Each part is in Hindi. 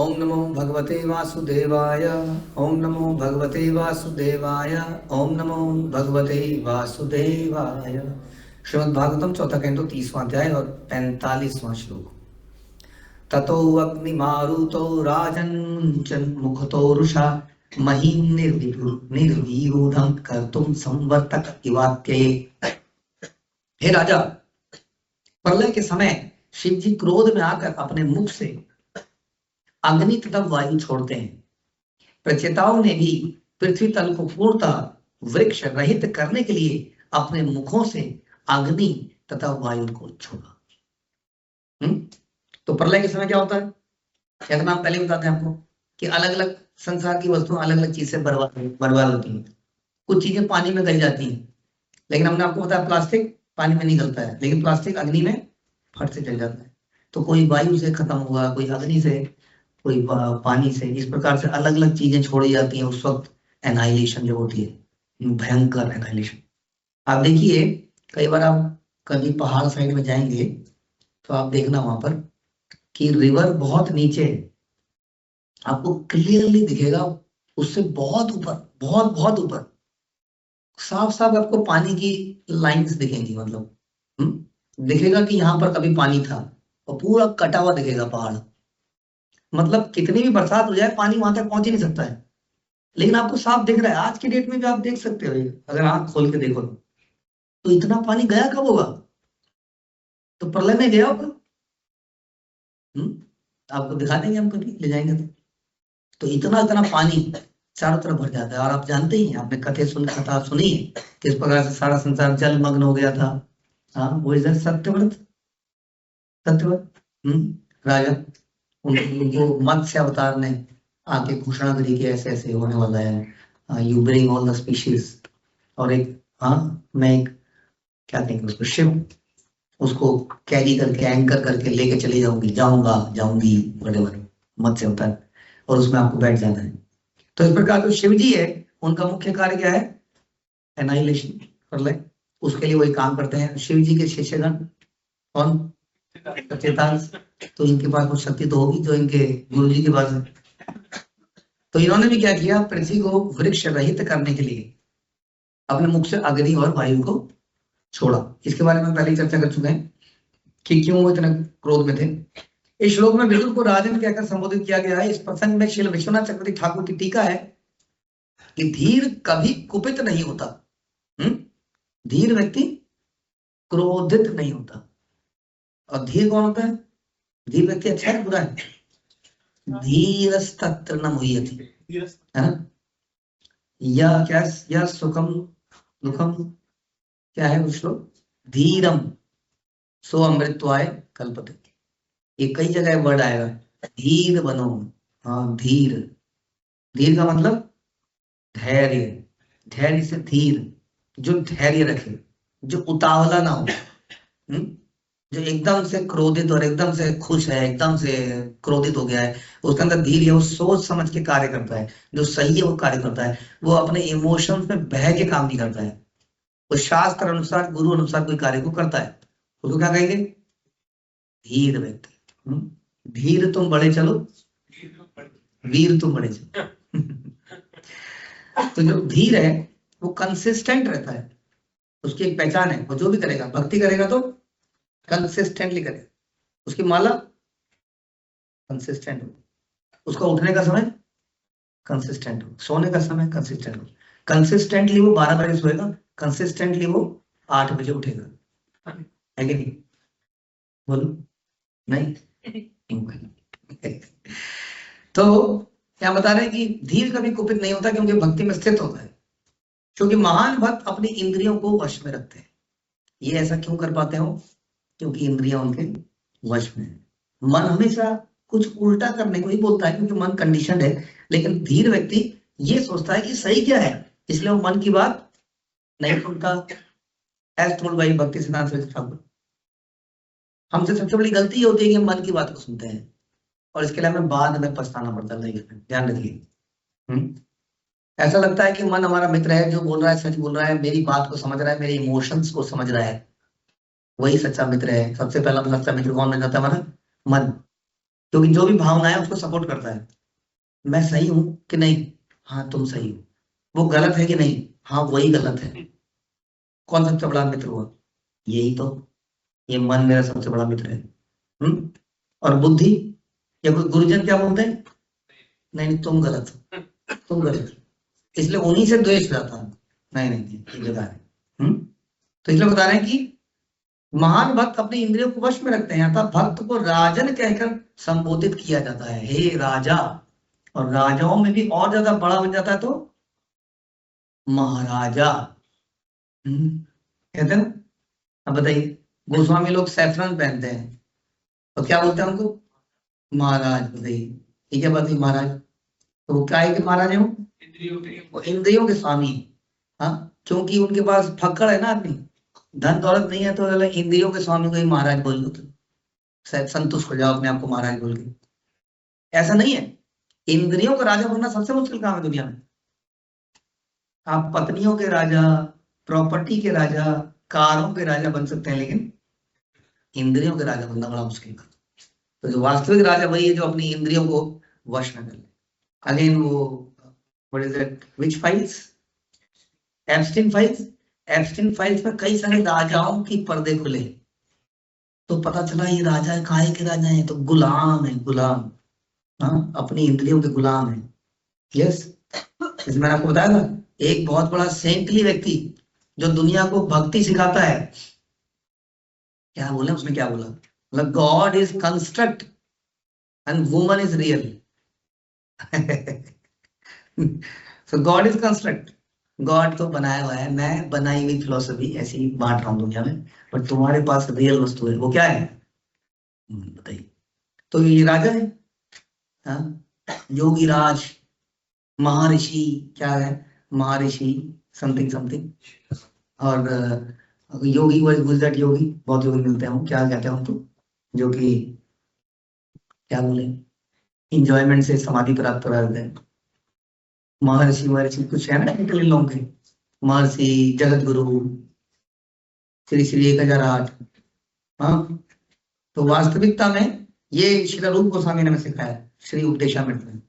ओम नमो भगवते वासुदेवाय। ओम नमो भगवते वासुदेवाय। ओम नमो भगवते वासुदेवाय। श्रीमद् भागवतम चौथा कैंटो 30वां अध्याय और 45वां श्लोक। ततो अग्निमारुतो राजन् मुखतो रुषा महीं निर्वीरूढं कर्तुं संवर्तक इवात्यये। हे राजा, प्रलय के समय शिव जी क्रोध में आकर अपने मुख से अग्नि तथा वायु छोड़ते हैं। प्रचेताओं ने भी पृथ्वी तल को पूर्णतः वृक्ष रहित करने के लिए अपने मुखों से अग्नि तथा वायु को छोड़ा। तो प्रलय के समय क्या होता है? जैसा हम पहले बताते हैं आपको कि अलग अलग संसार की वस्तुएं अलग अलग चीज से बर्बाद होती हैं। कुछ चीजें पानी में गल जाती हैं, लेकिन हमने आपको बताया प्लास्टिक पानी में नहीं गलता है, लेकिन प्लास्टिक अग्नि में फट से जल जाता है। तो कोई वायु से खत्म हुआ, कोई अग्नि से, कोई पानी से, इस प्रकार से अलग अलग चीजें छोड़ी जाती हैं। उस वक्त एनाइलेशन जो होती है, भयंकर एनाइलेशन। आप देखिए, कई बार आप कभी पहाड़ साइड में जाएंगे तो आप देखना वहां पर कि रिवर बहुत नीचे आपको क्लियरली दिखेगा, उससे बहुत ऊपर, बहुत बहुत ऊपर साफ साफ आपको पानी की लाइंस दिखेंगी। मतलब दिखेगा कि यहाँ पर कभी पानी था, और पूरा कटा हुआ दिखेगा पहाड़। मतलब कितनी भी बरसात हो जाए पानी वहां तक पहुंच ही नहीं सकता है, लेकिन आपको साफ दिख रहा है। आज की डेट में भी आप देख सकते हो, अगर आंख खोल के देखो तो इतना पानी गया कब होगा? तो प्रलय में गया होगा। आपको दिखा देंगे, हम कभी ले जाएंगे तो इतना इतना पानी चारों तरफ भर जाता है। और आप जानते ही हैं, आपने कथा सुनी है किस प्रकार से सारा संसार जलमग्न हो गया था। हाँ, वो इधर सत्यव्रत राजा, उनको मत्स्य अवतार ने आके घोषणा करी कि ऐसे ऐसे होने वाला है, you bring all the species. और एक मैं एक क्या कहेंगे उसको, शिप, उसको कैरी करके एंकर करके लेके चली जाऊंगी वटेवर, मत्स्य अवतार, और उसमें आपको बैठ जाना है। तो इस प्रकार जो शिव जी है, उनका मुख्य कार्य क्या है? एनाइलेशन, प्रलय। उसके लिए वही काम करते हैं। शिव जी के शिष्यगण कौन? सचेतन। तो इनके पास कुछ शक्ति तो होगी जो इनके गुरु जी के पास है। तो इन्होंने भी क्या किया? पृथ्वी को वृक्ष रहित करने के लिए अपने मुख से अग्नि और वायु को छोड़ा। इसके बारे में पहले चर्चा कर चुके हैं कि क्यों वो इतने क्रोध में थे। इस श्लोक में विदुर को राजन कहकर संबोधित किया गया है। इस प्रसंग में श्री विश्वनाथ चक्रवर्ती ठाकुर की टीका है कि धीर कभी कुपित नहीं होता। धीर व्यक्ति क्रोधित नहीं होता। और धीर कौन होता है? धीर व्यक्ति अच्छा है बुरा है? धीरस्तत्र न मुह्यति, है ना? या सुखम दुखम, क्या है वो श्लोक? धीरम सो अमृतत्वाय कल्पते। ये कई जगह वर्ड आएगा, धीर बनो। हाँ, धीर, धीर का मतलब धैर्य। धैर्य से धीर, जो धैर्य रखे, जो उतावला ना हो, जो एकदम से क्रोधित और एकदम से खुश है, एकदम से क्रोधित हो गया है, उसके अंदर धीर है। वो सोच समझ के कार्य करता है, जो सही है वो कार्य करता है। वो अपने इमोशंस में बह के काम नहीं करता है। वो शास्त्र अनुसार, गुरु अनुसार कोई कार्य को करता है, उसको क्या कहेंगे? धीर व्यक्ति। धीर तुम बड़े चलो, वीर तुम बड़े चलो। तो जो धीर है वो कंसिस्टेंट रहता है, उसकी एक पहचान है। वो जो भी करेगा, भक्ति करेगा तो कंसिस्टेंटली करेगा, उसकी माला कंसिस्टेंट हो, उसका उठने का समय कंसिस्टेंट हो, सोने का समय कंसिस्टेंट हो। कंसिस्टेंटली वो 12 बजे सोएगा, कंसिस्टेंटली वो 8 बजे उठेगा, है कि नहीं? बोलो नहीं। तो क्या बता रहे हैं कि धीर कभी कुपित नहीं होता, क्योंकि भक्ति में स्थित होता है। क्योंकि महान भक्त अपनी इंद्रियों को वश में रखते हैं। ये ऐसा क्यों कर पाते हो? क्योंकि इंद्रियां उनके वश में है। मन हमेशा कुछ उल्टा करने को ही बोलता है, क्योंकि मन कंडीशन है। लेकिन धीर व्यक्ति ये सोचता है कि सही क्या है, इसलिए वो मन की बात नहीं सुनता। एज टोल्ड बाय भक्ति सिद्धांत सरस्वती ठाकुर, हमसे सबसे बड़ी गलती ये होती है कि हम मन की बात को सुनते हैं, और इसके लिए हमें बाद में पछताना पड़ता है। ध्यान रखिए। ऐसा लगता है कि मन हमारा मित्र है, जो बोल रहा है सच बोल रहा है, मेरी बात को समझ रहा है, मेरे इमोशंस को समझ रहा है, वही सच्चा मित्र है। सबसे पहला सच्चा मित्र कौन बन जाता है हमारा? मन। क्योंकि जो भी भावना है उसको सपोर्ट करता है। मैं सही हूं कि नहीं? हाँ तुम सही हो। वो गलत है कि नहीं? हाँ वही गलत है। कौन सबसे बड़ा मित्र हुआ? यही तो। ये मन मेरा सबसे बड़ा मित्र है। और बुद्धि या कोई गुरुजन क्या बोलते हैं? नहीं नहीं तुम गलत हो, तुम गलत हो। इसलिए उन्हीं से द्वेष रहता है। नहीं नहीं नहीं, ये बता रहे तो इसलिए बता रहे हैं कि महान भक्त अपने इंद्रियों को वश में रखते हैं, अर्थात भक्त को राजन कहकर संबोधित किया जाता है, हे राजा। और राजाओं में भी और ज्यादा बड़ा बन जाता है तो महाराजा। कहते हैं ना। अब बताइए, गोस्वामी लोग सैफरन पहनते हैं तो क्या बोलते हैं उनको? महाराज। बताइए ये क्या बात है महाराज? तो वो क्या है कि महाराज है वो इंद्रियों के स्वामी है। हाँ, क्योंकि उनके पास फक्कड़ है ना आदमी, धन दौलत नहीं है, तो इंद्रियों के स्वामी को ही महाराज बोल लो तो शायद संतुष्ट हो जाओ अपने आप को महाराज बोल के। ऐसा नहीं है। इंद्रियों का राजा बनना सबसे मुश्किल काम है दुनिया में। आप पत्नियों के राजा, प्रॉपर्टी के राजा, कारों के राजा बन सकते हैं, लेकिन इंद्रियों के राजा बनना बड़ा मुश्किल है। तो जो वास्तविक राजा वही है जो अपनी इंद्रियों को वश में कर ले। अगेन वो what is it, which files, Epstein files. Epstein files में कई सारे राजाओं की पर्दे खुले, तो पता चला ये राजा है, काहे के राजा है? तो गुलाम है, गुलाम। हाँ, अपनी इंद्रियों के गुलाम है। यस, इसमें मैंने आपको बताया था, एक बहुत बड़ा सेंटली व्यक्ति जो दुनिया को भक्ति सिखाता है, क्या बोले उसने, क्या बोला? मतलब God is construct and woman is real. So God is construct, God तो बनाया हुआ है, मैं बनाई हुई फिलोसफी ऐसी ही बांट रहा हूँ दुनिया में, पर तुम्हारे पास रियल वस्तु है, वो क्या है? बताइए। तो ये राजा है, हाँ, योगी राज, महर्षि, क्या है? महर्षि समथिंग समथिंग। और योगी, गुजरात योगी, बहुत योगी मिलते हैं, क्या कहते हैं उनको, जो कि क्या बोले, इंजॉयमेंट से समाधि प्राप्त करते हैं। महर्षि, महर्षि कुछ है ना निकले लोगों के, महर्षि, जगत गुरु, श्री श्री 1008। हाँ, तो वास्तविकता में ये श्री रूप गोस्वामी ने हमें सिखाया, श्री उपदेशामृत में,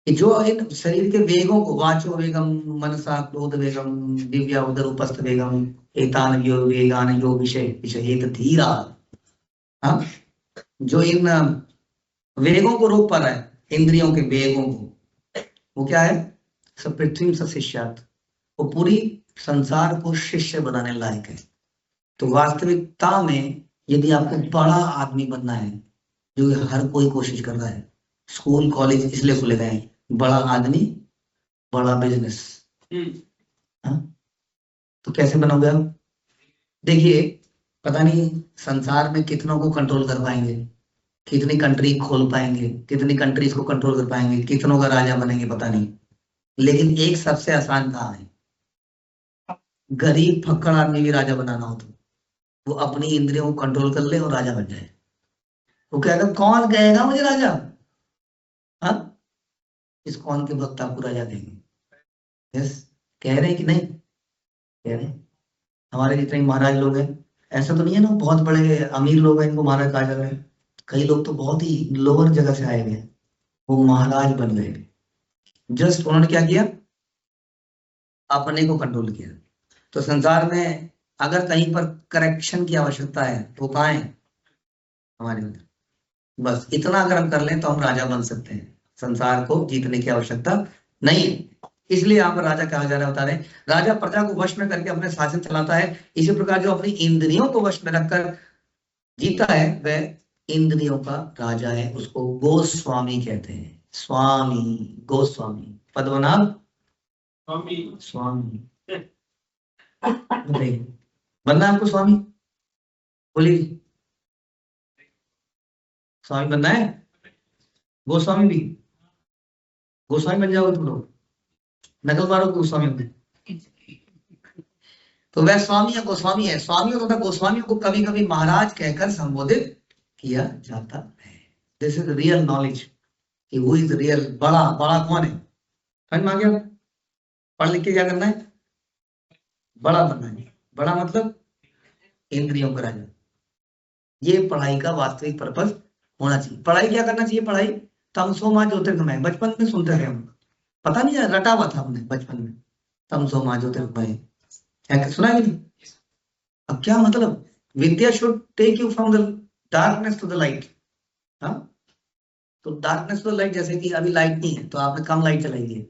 कि जो इन शरीर के वेगों को, वाचो वेगम, मनसा क्रोध वेगम, दिव्या उदर उपस्थ वेगम, एतान यो वेगान यो विषय विषयेत धीरा। हाँ, जो इन वेगों को रोक पा रहा है, इंद्रियों के वेगों को, वो क्या है? सब पृथ्वी से शिष्यात, वो पूरी संसार को शिष्य बनाने लायक है। तो वास्तविकता में यदि आपको बड़ा आदमी बनना है, जो हर कोई कोशिश कर रहा है, स्कूल कॉलेज इसलिए खुले गए हैं, बड़ा आदमी बड़ा बिजनेस। हाँ, तो कैसे बनोगे आप? देखिए, पता नहीं संसार में कितनों को कंट्रोल कर पाएंगे, कितनी कंट्री खोल पाएंगे, कितनी कंट्रीज को कंट्रोल कर पाएंगे, कितनों का राजा बनेंगे पता नहीं, लेकिन एक सबसे आसान काम है, गरीब फक्कड़ आदमी भी राजा बनाना हो तो वो अपनी इंद्रियों को कंट्रोल कर ले और राजा बन जाए। वो कहेगा, कौन कहेगा मुझे राजा? हाँ, इस कौन के भक्त आपको राजा कहेंगे? यस, कह रहे हैं कि नहीं कह रहे हैं? हमारे जितने महाराज लोग हैं, ऐसा तो नहीं है ना बहुत बड़े अमीर लोग हैं इनको महाराज कहा जा रहा है, कई लोग तो बहुत ही लोअर जगह से आए हुए हैं, वो महाराज बन गए। जस्ट उन्होंने क्या किया? अपने को कंट्रोल किया। तो संसार में अगर कहीं पर करेक्शन की आवश्यकता है तो कहाँ है? हमारे अंदर। बस इतना अगर हम कर लें तो हम राजा बन सकते हैं, संसार को जीतने की आवश्यकता नहीं है। इसलिए यहाँ पर राजा कहा जा रहा है, बता रहे हैं, राजा प्रजा को वश में करके अपने शासन चलाता है। इसी प्रकार जो अपनी इंद्रियों को वश में रखकर जीता है वह इंद्रियों का राजा है, उसको गोस्वामी कहते हैं। स्वामी, गोस्वामी, पद्मनाभ स्वामी, स्वामी। बताइए, बनना है आपको स्वामी? बोलिए, स्वामी बनना है? गोस्वामी भी, गोस्वामी बन जाओगे तुम लोग, नकल मारो गोस्वामी को। तो वह स्वामी या गोस्वामी है। स्वामी तथा गोस्वामी को कभी कभी महाराज कहकर संबोधित किया जाता है। दिस इज रियल नॉलेज कि हु इज रियल, बड़ा बड़ा कौन है। समझ में आ गया? पढ़ लिख के क्या करना है? बड़ा बनना है। बड़ा मतलब इंद्रियों का राजा। ये पढ़ाई का वास्तविक पर्पस होना चाहिए। पढ़ाई क्या करना चाहिए? पढ़ाई तमसो माँ ज्योतिर्गमय, बचपन में सुनते थे हम, पता नहीं है, रटा हुआ था हमने बचपन में, तमसो माँ ज्योतिर्गमय, क्या सुना है कि नहीं? अब क्या मतलब, vidya should take you from the darkness to the light. हाँ, तो डार्कनेस टू द लाइट, जैसे कि अभी लाइट नहीं है तो आपने कम लाइट चलाई है,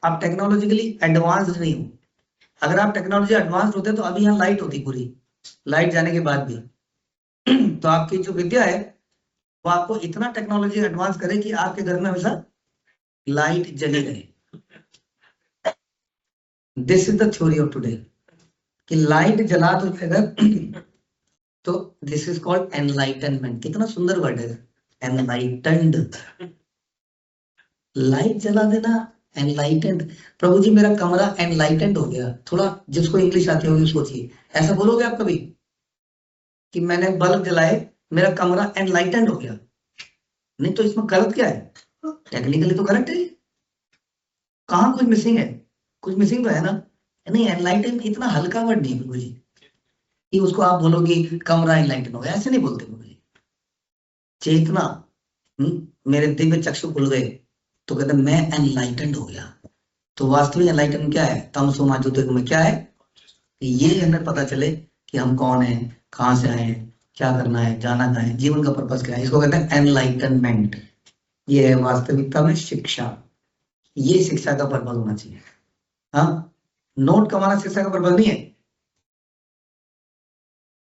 आप टेक्नोलॉजिकली एडवांस नहीं हो। अगर आप टेक्नोलॉजी एडवांस होते तो अभी यहाँ लाइट होती पूरी, लाइट जाने के बाद भी तो आपकी जो विद्या है वो आपको इतना टेक्नोलॉजी एडवांस करे कि आपके घर में हमेशा लाइट जली रहे। This is the theory of today, कि लाइट जला दो अगर तो दिस इज कॉल्ड एनलाइटनमेंट। कितना सुंदर वर्ड है, एनलाइटेंड। लाइट जला देना, एनलाइटेंड। प्रभु जी मेरा कमरा एनलाइटेंड हो गया। थोड़ा जिसको इंग्लिश आती होगी सोचिए, ऐसा बोलोगे आप कभी कि मैंने बल्ब जलाए, मेरा कमरा एनलाइटेंड हो गया? नहीं तो इसमें गलत क्या है? टेक्निकली तो करेक्ट है, कहाँ कुछ मिसिंग है? कुछ मिसिंग तो है ना? नहीं, एनलाइटन इतना हल्का वर्ड नहीं प्रभु जी कि उसको आप बोलोगे कमरा एनलाइटन हो गया, ऐसे नहीं बोलते प्रभु जी। चेतना, मेरे दिव्य चक्षु खुल गए तो कहते मैं एनलाइटेंड हो गया। तो वास्तविक एनलाइटन क्या है? तमसो माँ ज्योतिर्गमय क्या है? ये हमें पता चले कि हम कौन है, कहाँ से आए हैं, क्या करना है, जाना कहाँ है, जीवन का पर्पस क्या है, इसको कहते हैं एनलाइटनमेंट। ये है वास्तविकता में शिक्षा, ये शिक्षा का पर्पस होना चाहिए। हाँ, नोट कमाना शिक्षा का पर्पस नहीं है।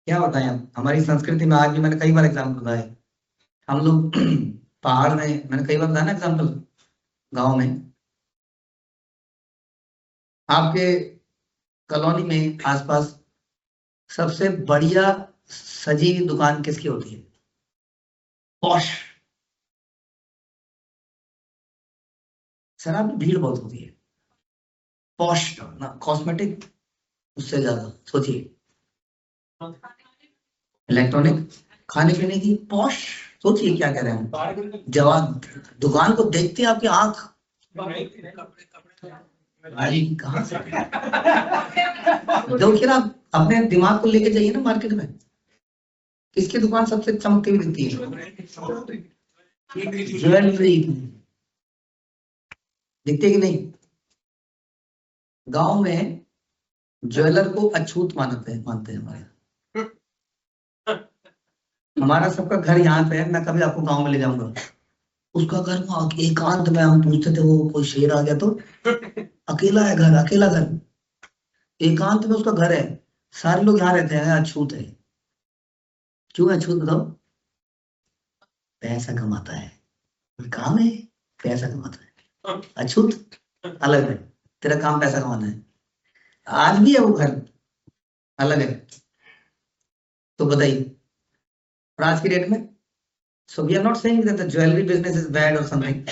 क्या बताएं आप, हमारी संस्कृति में आज भी मैंने कई बार एग्जाम्पल बताया, हम लोग पहाड़ में, मैंने कई बार बताया ना एग्जाम्पल, गांव में आपके कॉलोनी में आसपास सबसे बढ़िया सजी हुई दुकान किसकी होती है? पॉश। शराब की भीड़ बहुत होती है, पॉश ना कॉस्मेटिक, उससे ज्यादा सोचिए इलेक्ट्रॉनिक, खाने पीने की पॉश। सोचिए क्या कह रहे हैं जवान, दुकान को देखते हैं आपकी आंख भाई कहाँ से देखिए ना, अपने दिमाग को लेके जाइए ना मार्केट में, किसकी दुकान सबसे चमकती हुई दिखती है? ज्वेलरी दिखती है कि नहीं? गांव में ज्वेलर को अछूत मानते हैं हमारे, हमारा सबका घर यहाँ पे है, मैं कभी आपको गांव में ले जाऊंगा, उसका घर वहां एकांत में, हम पूछते थे वो कोई शेर आ गया तो, अकेला है घर, अकेला घर, एकांत में उसका घर है, सारे लोग यहाँ रहते हैं, अछूत है। क्यों अछूत बताओ? पैसा कमाता है, काम है पैसा कमाता है, अछूत अलग है, तेरा काम पैसा कमाना है, आज भी है वो घर, अलग है। तो बताइए, और आज की डेट में, so we are not saying that the jewellery business is bad और समथिंग,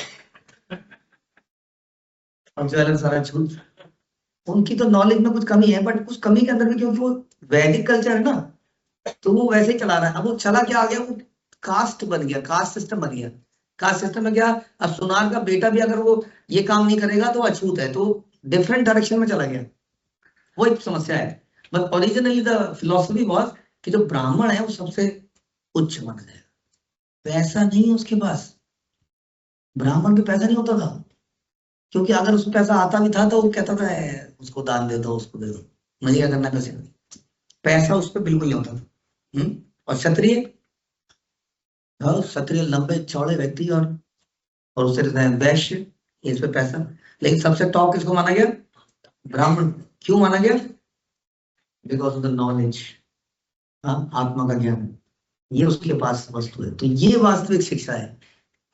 और ज्वेलर सारा झूठ, उनकी तो नॉलेज में कुछ कमी है, बट उस कमी के अंदर भी क्योंकि वो वैदिक कल्चर है ना, तो वो वैसे ही चला रहा है। अब वो चला क्या आ गया, वो कास्ट बन गया, कास्ट सिस्टम बन गया। कास्ट सिस्टम में क्या, अब सुनार का बेटा भी अगर वो ये काम नहीं करेगा तो अछूत है, तो डिफरेंट डायरेक्शन में चला गया, वो एक समस्या है। But originally the philosophy was कि जो ब्राह्मण है वो सबसे उच्च माना जाएगा, पैसा नहीं है उसके पास, ब्राह्मण पे पैसा नहीं होता था, क्योंकि अगर उसको पैसा आता भी था तो वो कहता था उसको दान दे दो, उसको दे दो, मुझे क्या करना पैसे का?" पैसा उस पर बिल्कुल नहीं होता था। और क्षत्रिय, हाँ, क्षत्रिय लंबे चौड़े व्यक्ति, और उससे वैश्य, इस पे पैसा। लेकिन सबसे टॉप किसको माना गया? ब्राह्मण। क्यों माना गया? बिकॉज ऑफ द नॉलेज, हाँ, आत्मा का ज्ञान, ये उसके पास वस्तु है। तो ये वास्तविक शिक्षा है।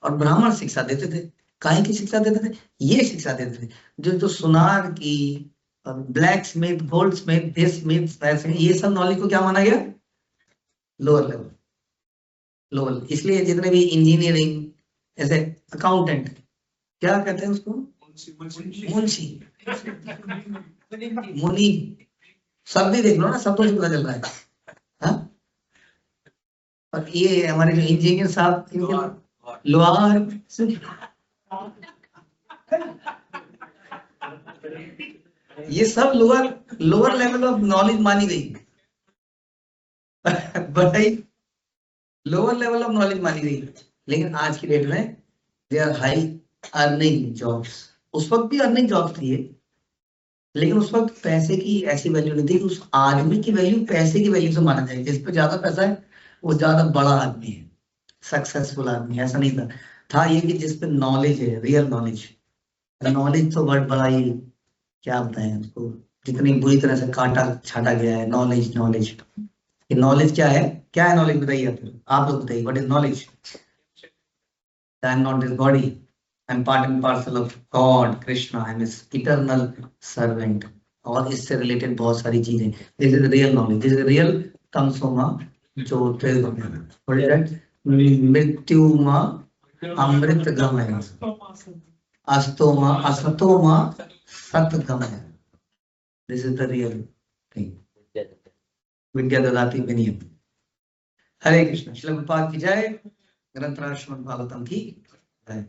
और ब्राह्मण शिक्षा देते थे, काहे की शिक्षा देते थे? ये शिक्षा देते थे जो जो सुनार की, black Smith, gold Smith, this Smith, ये सब नॉलेज को क्या माना गया? Lower level, lower. इसलिए जितने भी इंजीनियरिंग, ऐसे अकाउंटेंट, क्या कहते हैं उसको? मुंशी, मुनि, सब भी देख लो ना, सब तो पता चल रहा है। हाँ? और ये हमारे जो इंजीनियर साहब, लोहार, ये सब lower lower level of knowledge मानी गई। But lower level of knowledge मानी गई, लेकिन आज की डेट में they are high earning jobs. उस वक्त भी अर्निंग जॉब्स थी, लेकिन उस वक्त पैसे की ऐसी वैल्यू नहीं थी। उस आदमी की वैल्यू पैसे की वैल्यू से माना जाए, जिस पे ज्यादा पैसा है वो ज्यादा बड़ा आदमी है, सक्सेसफुल आदमी। ऐसा नहीं था ये कि जिस पे नॉलेज है, रियल नॉलेज। नॉलेज तो वर्ड बड़ा ही, क्या बताएं उसको, जितनी बुरी तरह से काटा छाटा गया है। नॉलेज नॉलेज, ये नॉलेज क्या है? क्या है नॉलेज? बताइए आप लोग बताइए, what is knowledge? I am not this body, I am part and parcel of God Krishna, I am his eternal servant. और इससे रिलेटेड बहुत सारी चीजें। This is real knowledge, this is real तमसोमा ज्योतिर्गमय, मृत्युमा अमृत गमय, अस्तोमा असतोमा सतगमय। This is the real thing. विद्या ददाति विनयम। हरे कृष्ण। श्रील प्रभुपाद की जय। ग्रंथराज श्रीमद् भागवतम की जय।